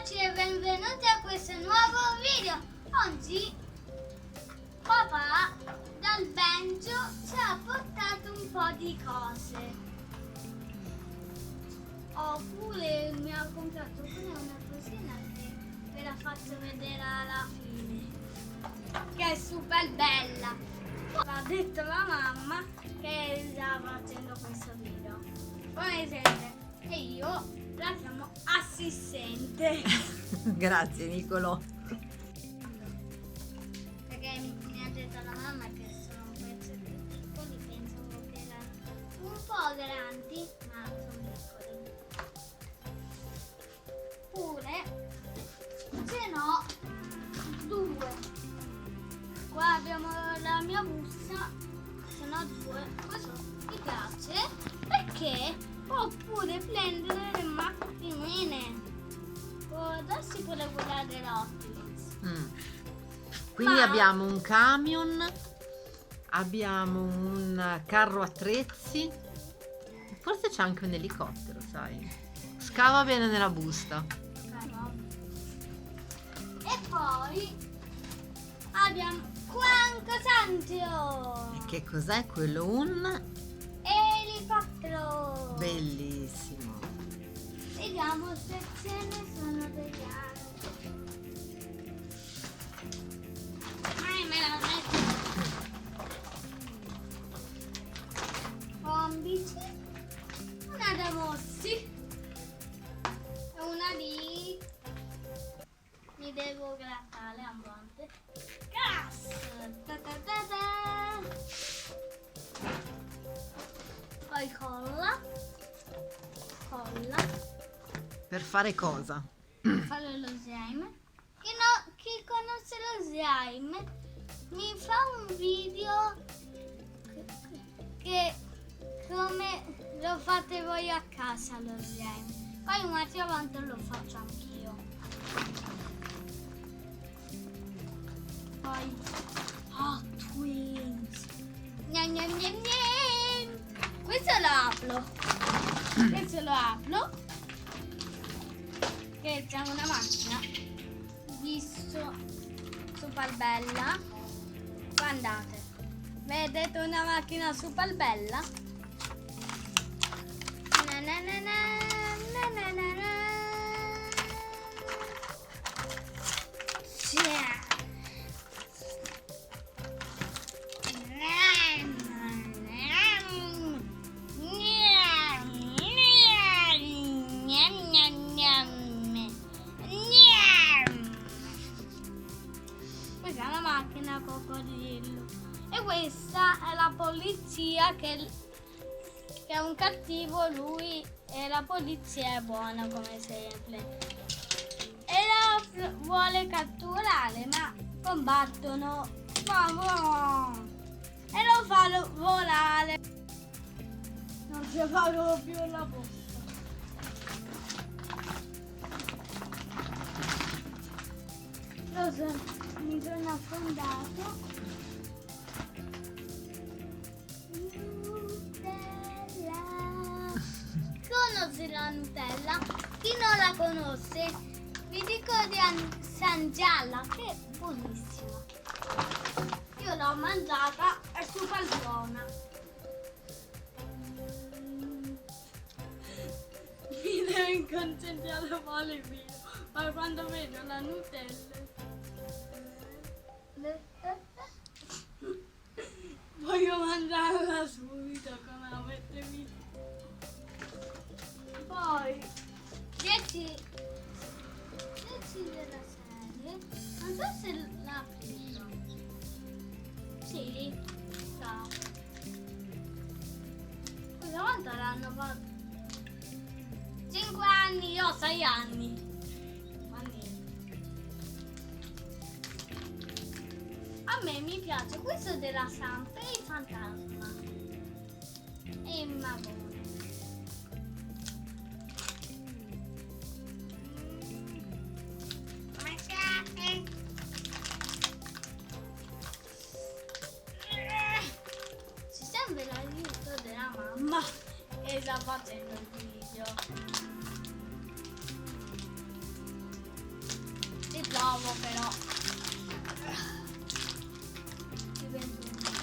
ragazzi e benvenuti a questo nuovo video. Oggi papà dal Belgio ci ha portato un po' di cose. Oppure mi ha comprato pure una cosina che ve la faccio vedere alla fine, che è super bella. Ha detto la mamma che stava facendo questo video. Come sempre, e io la chiamo assistente. Grazie Nicolò. Perché mi ha detto la mamma che sono pezzetti piccoli, pensavo che erano un po' grandi, ma sono piccoli. Pure ce n'ho due. Qua abbiamo la mia busta, ce n'ho due. Questo mi piace perché può pure prendere le macchinine. Può darsi pure quella dell'Optimus. Quindi Ma- abbiamo un camion, abbiamo un carro attrezzi, forse c'è anche un elicottero, sai? Scava bene nella busta. E poi abbiamo Quancosantio, E che cos'è quello? Un elicottero. bellissimo. Vediamo se ce ne sono degli altri. Me la metto. Combici, una da Mossi e una di... Mi devo grattare a volte. Gas! Ta ta ta ta. Poi colla. Per fare cosa? Fare lo slime. Chi conosce lo slime mi fa un video che come lo fate voi a casa lo slime. Poi un'altra volta lo faccio anch'io. Poi Hot Wheels. Gnam gnam gnam gnam. Questo lo apro. Che c'è una macchina visto super bella. Guardate, vedete una macchina super bella? Na na na na, na na na na. Cia. Questa è una macchina coccodrillo e questa è la polizia che è un cattivo lui e la polizia è buona come sempre e la vuole catturare, ma combattono e lo fanno volare. Non ci fanno più la bocca. Mi sono affondato. Nutella. Conosci la Nutella? Chi non la conosce, vi dico di San Gialla, che è buonissima. Io l'ho mangiata, è super buona. Mi devo concentrare male mio, ma quando vedo la Nutella voglio mangiarla subito come avete visto. Poi 10 della serie, non so se l'ha preso. Sì, ciao. Questa volta l'hanno fatto 5 anni, io ho 6 anni. A me mi piace questo della Samp e il fantasma e il magone. Ci sembra l'aiuto della mamma che sta facendo il video. l'uovo però. Divento no.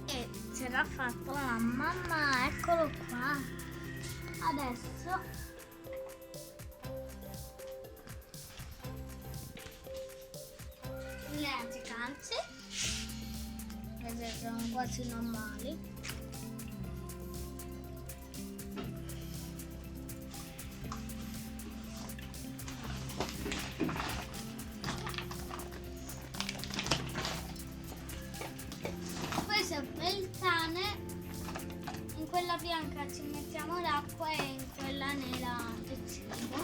E ce l'ha fatta la mamma, eccolo qua. Adesso le anticanze, vedete, sono quasi normali. Per il cane, in quella bianca ci mettiamo l'acqua e in quella nera il cibo.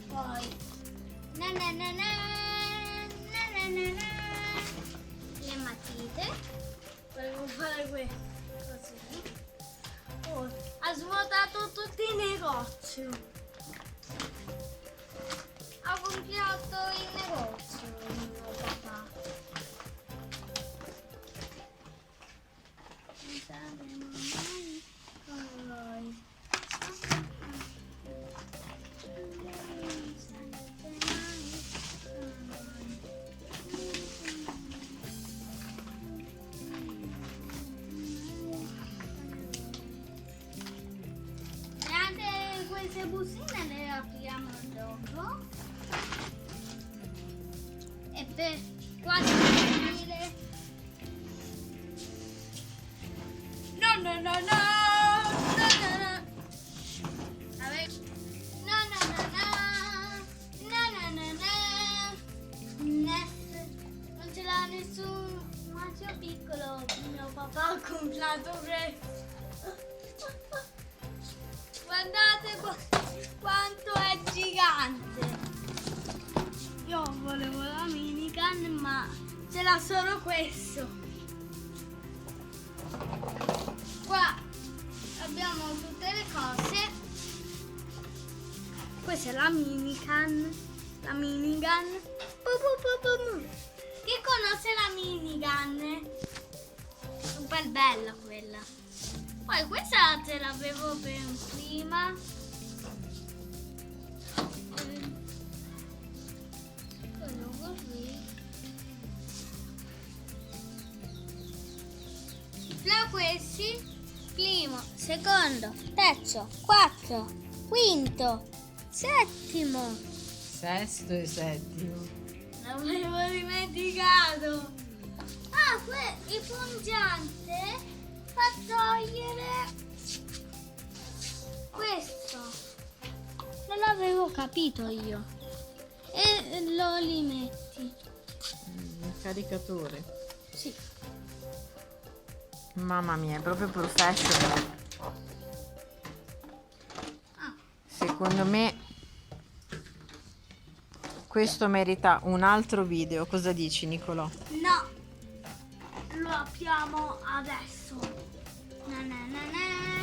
Poi le matite, volevo fare questo così. Poi ha svuotato tutti i negozi, ha compiato il negozio il mio papà. Queste bustine le apriamo dopo e per quasi finire non ce l'ha nessun macio piccolo, mio papà ha comprato questo. Guardate quanto è gigante. Io volevo la minigun, ma ce l'ha solo questo. Qua abbiamo tutte le cose. Questa è la minigun. La minigun. Chi conosce la minigun? Super bella quella. Poi questa ce l'avevo ben prima. Quello così. Tra questi, primo, secondo, terzo, quarto, quinto, settimo. Sesto e settimo. L'avevo dimenticato. Ah, il pungiante fa togliere questo. Non l'avevo capito io. E lo li metti. Il caricatore. Sì. Mamma mia, è proprio professional. Ah, Secondo me questo merita un altro video. Cosa dici, Nicolò? no. Lo apriamo adesso. Na na na na.